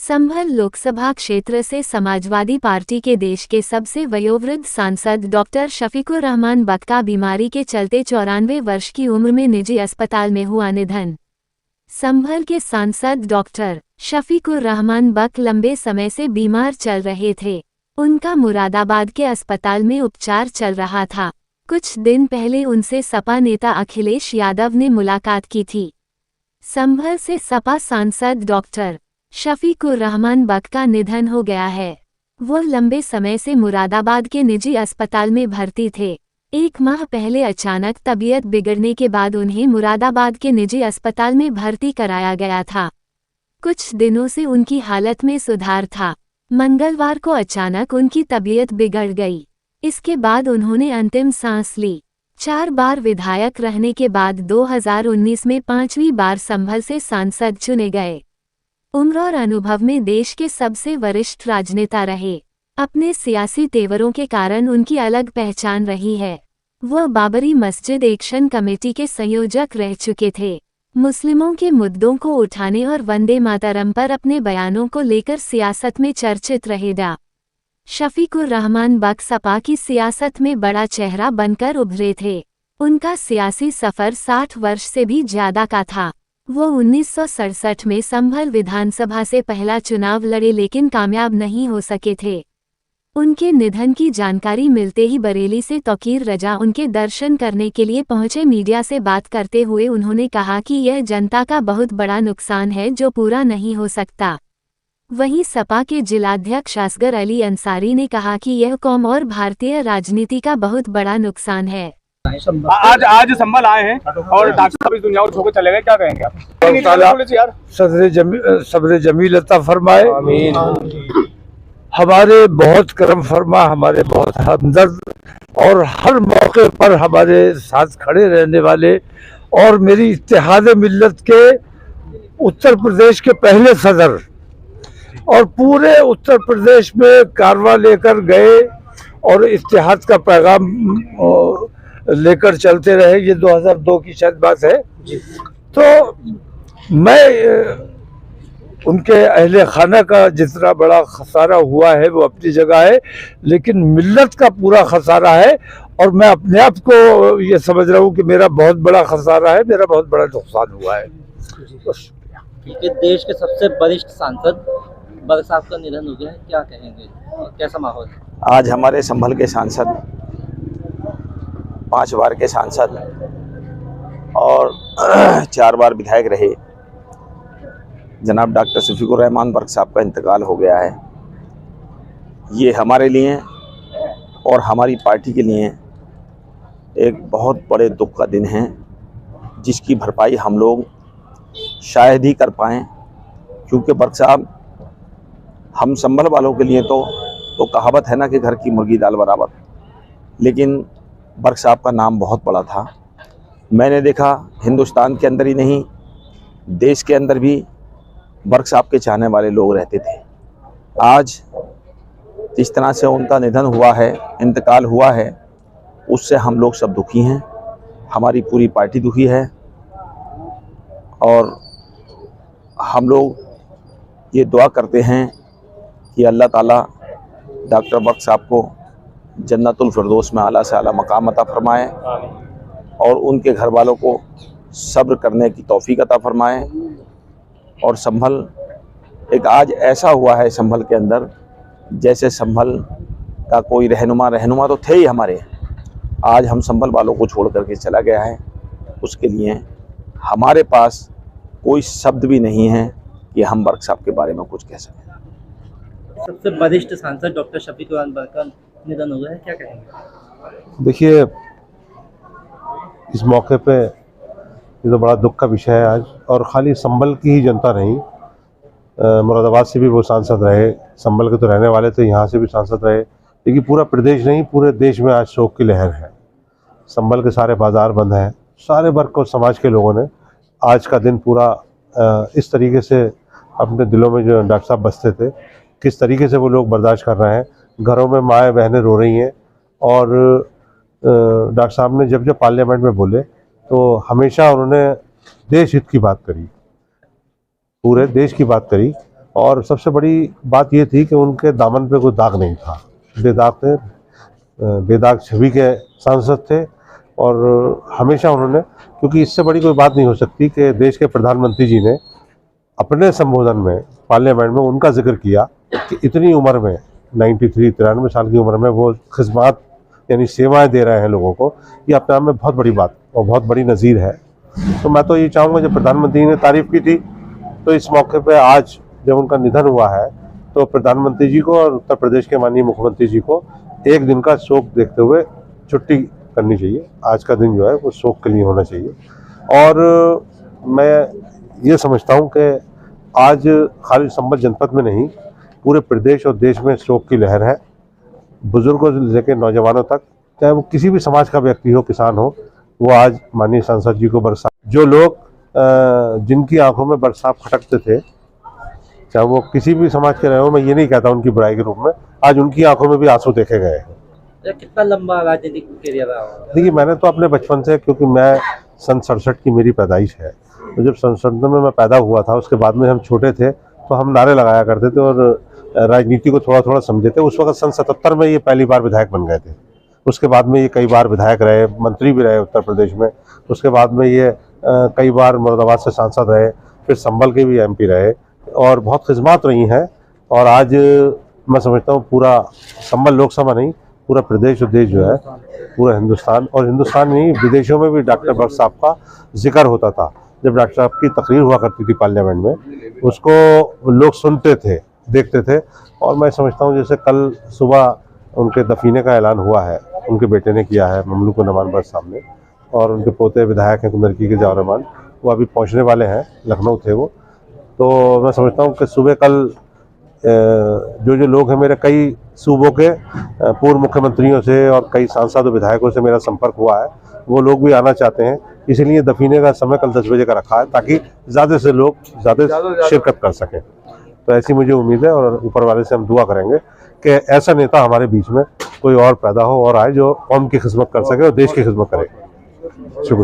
संभल लोकसभा क्षेत्र से समाजवादी पार्टी के देश के सबसे वयोवृद्ध सांसद डॉक्टर शफीकुर रहमान बक का बीमारी के चलते 94 वर्ष की उम्र में निजी अस्पताल में हुआ निधन। संभल के सांसद डॉक्टर शफीकुर रहमान बक लंबे समय से बीमार चल रहे थे। उनका मुरादाबाद के अस्पताल में उपचार चल रहा था। कुछ दिन पहले उनसे सपा नेता अखिलेश यादव ने मुलाकात की थी। संभल से सपा सांसद डॉक्टर शफीकुर रहमान बक का निधन हो गया है। वो लंबे समय से मुरादाबाद के निजी अस्पताल में भर्ती थे। 1 माह पहले अचानक तबीयत बिगड़ने के बाद उन्हें मुरादाबाद के निजी अस्पताल में भर्ती कराया गया था। कुछ दिनों से उनकी हालत में सुधार था। मंगलवार को अचानक उनकी तबीयत बिगड़ गई। इसके बाद उन्होंने अंतिम सांस ली। 4 बार विधायक रहने के बाद 2019 में 5वीं बार संभल से सांसद चुने गए। उम्र और अनुभव में देश के सबसे वरिष्ठ राजनेता रहे। अपने सियासी तेवरों के कारण उनकी अलग पहचान रही है। वह बाबरी मस्जिद एक्शन कमेटी के संयोजक रह चुके थे। मुस्लिमों के मुद्दों को उठाने और वंदे मातरम पर अपने बयानों को लेकर सियासत में चर्चित रहे। डॉ. शफीकुर रहमान बक सपा की सियासत में बड़ा चेहरा बनकर उभरे थे। उनका सियासी सफर 60 वर्ष से भी ज्यादा का था। वो 1967 में संभल विधानसभा से पहला चुनाव लड़े लेकिन कामयाब नहीं हो सके थे। उनके निधन की जानकारी मिलते ही बरेली से तौकीर रजा उनके दर्शन करने के लिए पहुंचे। मीडिया से बात करते हुए उन्होंने कहा कि यह जनता का बहुत बड़ा नुकसान है जो पूरा नहीं हो सकता। वहीं सपा के जिलाध्यक्ष असगर अली अंसारी ने कहा कि यह कौम और भारतीय राजनीति का बहुत बड़ा नुकसान है। आज संभल आए हैं और डॉक्टर साहब इस दुनिया को छोड़ चले गए, क्या कहेंगे आप? सब्र जमील अता फरमाए, हमारे बहुत करम फरमा, हमारे बहुत हमदर्द और हर मौके पर हमारे साथ खड़े रहने वाले और मेरी इत्तेहाद मिल्लत के उत्तर प्रदेश के पहले सदर और पूरे उत्तर प्रदेश में कारवां लेकर गए और इत्तेहाद का पैगाम लेकर चलते रहे। ये 2002 की शायद बात है। तो मैं उनके अहले खाना का जितना बड़ा खसारा हुआ है वो अपनी जगह है, लेकिन मिल्लत का पूरा खसारा है और मैं अपने आप को ये समझ रहा हूँ कि मेरा बहुत बड़ा खसारा है, मेरा बहुत बड़ा नुकसान हुआ है। बस देश के सबसे वरिष्ठ सांसद बक साहब का निधन हो गया है, क्या कहेंगे, कैसा माहौल? आज हमारे संभल के सांसद 5 बार के सांसद और 4 बार विधायक रहे जनाब डॉक्टर शफीकुर रहमान बक साहब का इंतकाल हो गया है। ये हमारे लिए और हमारी पार्टी के लिए एक बहुत बड़े दुख का दिन है, जिसकी भरपाई हम लोग शायद ही कर पाएँ, क्योंकि बक साहब हम संभल वालों के लिए तो कहावत है ना कि घर की मुर्गी दाल बराबर, लेकिन बक साहब का नाम बहुत बड़ा था। मैंने देखा हिंदुस्तान के अंदर ही नहीं देश के अंदर भी बक साहब के चाहने वाले लोग रहते थे। आज जिस तरह से उनका निधन हुआ है, इंतकाल हुआ है, उससे हम लोग सब दुखी हैं, हमारी पूरी पार्टी दुखी है और हम लोग ये दुआ करते हैं कि अल्लाह ताला डॉक्टर बक साहब को जन्नतुल फिरदौस में आला से आला मकाम अता फरमाए और उनके घर वालों को सब्र करने की तौफीक अता फरमाए। और संभल एक आज ऐसा हुआ है संभल के अंदर, जैसे संभल का कोई रहनुमा तो थे ही हमारे, आज हम संभल वालों को छोड़ करके चला गया है। उसके लिए हमारे पास कोई शब्द भी नहीं है कि हम बक साहब के बारे में कुछ कह सकें। सबसे वरिष्ठ सांसद डॉक्टर शफीकुर रहमान बक का निधन हो गया है, क्या कहेंगे? देखिए, इस मौके पे ये तो बड़ा दुख का विषय है आज, और खाली संभल की ही जनता नहीं, मुरादाबाद से भी वो सांसद रहे, संभल के तो रहने वाले थे, यहाँ से भी सांसद रहे, लेकिन पूरा प्रदेश नहीं पूरे देश में आज शोक की लहर है। संभल के सारे बाजार बंद हैं, सारे वर्ग और समाज के लोगों ने आज का दिन पूरा इस तरीके से अपने दिलों में जो डॉक्टर साहब बसते थे, किस तरीके से वो लोग बर्दाश्त कर रहे हैं। घरों में माएँ बहनें रो रही हैं और डॉक्टर साहब ने जब पार्लियामेंट में बोले तो हमेशा उन्होंने देश हित की बात करी, पूरे देश की बात करी और सबसे बड़ी बात ये थी कि उनके दामन पे कोई दाग नहीं था, बेदाग थे, बेदाग छवि के सांसद थे। और हमेशा उन्होंने, क्योंकि इससे बड़ी कोई बात नहीं हो सकती कि देश के प्रधानमंत्री जी ने अपने संबोधन में पार्लियामेंट में उनका जिक्र किया कि इतनी उम्र में 93 साल की उम्र में वो खिदमत यानी सेवाएं दे रहे हैं लोगों को, ये अपने आप में बहुत बड़ी बात और बहुत बड़ी नज़ीर है। तो मैं तो ये चाहूँगा, जब प्रधानमंत्री ने तारीफ़ की थी तो इस मौके पे आज जब उनका निधन हुआ है तो प्रधानमंत्री जी को और उत्तर प्रदेश के माननीय मुख्यमंत्री जी को एक दिन का शोक देखते हुए छुट्टी करनी चाहिए। आज का दिन जो है वो शोक के लिए होना चाहिए। और मैं ये समझता हूँ कि आज खाली संभल जनपद में नहीं, पूरे प्रदेश और देश में शोक की लहर है। बुजुर्गों से लेकर नौजवानों तक, चाहे वो किसी भी समाज का व्यक्ति हो, किसान हो, वो आज माननीय सांसद जी को बरसात, जो लोग जिनकी आंखों में बरसात खटकते थे, चाहे वो किसी भी समाज के रहे हो, मैं ये नहीं कहता उनकी बुराई के रूप में, आज उनकी आंखों में भी आंसू देखे गए हैं। कितना लंबा राजनीतिक करियर रहा होगा? देखिए, मैंने तो अपने बचपन से, क्योंकि मैं सन 67 की मेरी पैदाइश है, तो जब सन 67 में मैं पैदा हुआ था, उसके बाद में हम छोटे थे तो हम नारे लगाया करते थे और राजनीति को थोड़ा थोड़ा समझे थे। उस वक्त सन 77 में ये पहली बार विधायक बन गए थे। उसके बाद में ये कई बार विधायक रहे, मंत्री भी रहे उत्तर प्रदेश में। उसके बाद में ये कई बार मुरादाबाद से सांसद रहे, फिर संभल के भी MP रहे और बहुत खिदमत रही हैं। और आज मैं समझता हूँ पूरा संभल लोकसभा नहीं, पूरा प्रदेश और देश जो है, पूरा हिंदुस्तान, और हिंदुस्तान नहीं विदेशों में भी डॉक्टर बख्श साहब का जिक्र होता था। जब डॉक्टर साहब की तकरीर हुआ करती थी पार्लियामेंट में, उसको लोग सुनते थे, देखते थे। और मैं समझता हूँ जैसे कल सुबह उनके दफीने का ऐलान हुआ है, उनके बेटे ने किया है, ममलूक नमान बख्श साहब ने, और उनके पोते विधायक हैं कुंदरकी के जावर रहमान, वो अभी पहुँचने वाले हैं, लखनऊ थे वो। तो मैं समझता हूँ कि सुबह कल जो लोग हैं, मेरे कई सूबों के पूर्व मुख्यमंत्रियों से और कई सांसद और विधायकों से मेरा संपर्क हुआ है, वो लोग भी आना चाहते हैं। इसलिए दफीने का समय कल 10 बजे का रखा है, ताकि ज़्यादा से लोग ज़्यादा शिरकत कर सकें। तो ऐसी मुझे उम्मीद है, और ऊपर वाले से हम दुआ करेंगे कि ऐसा नेता हमारे बीच में कोई और पैदा हो और आए जो कौम की खिदमत कर सके और देश की खिदमत करे। शुक्रिया।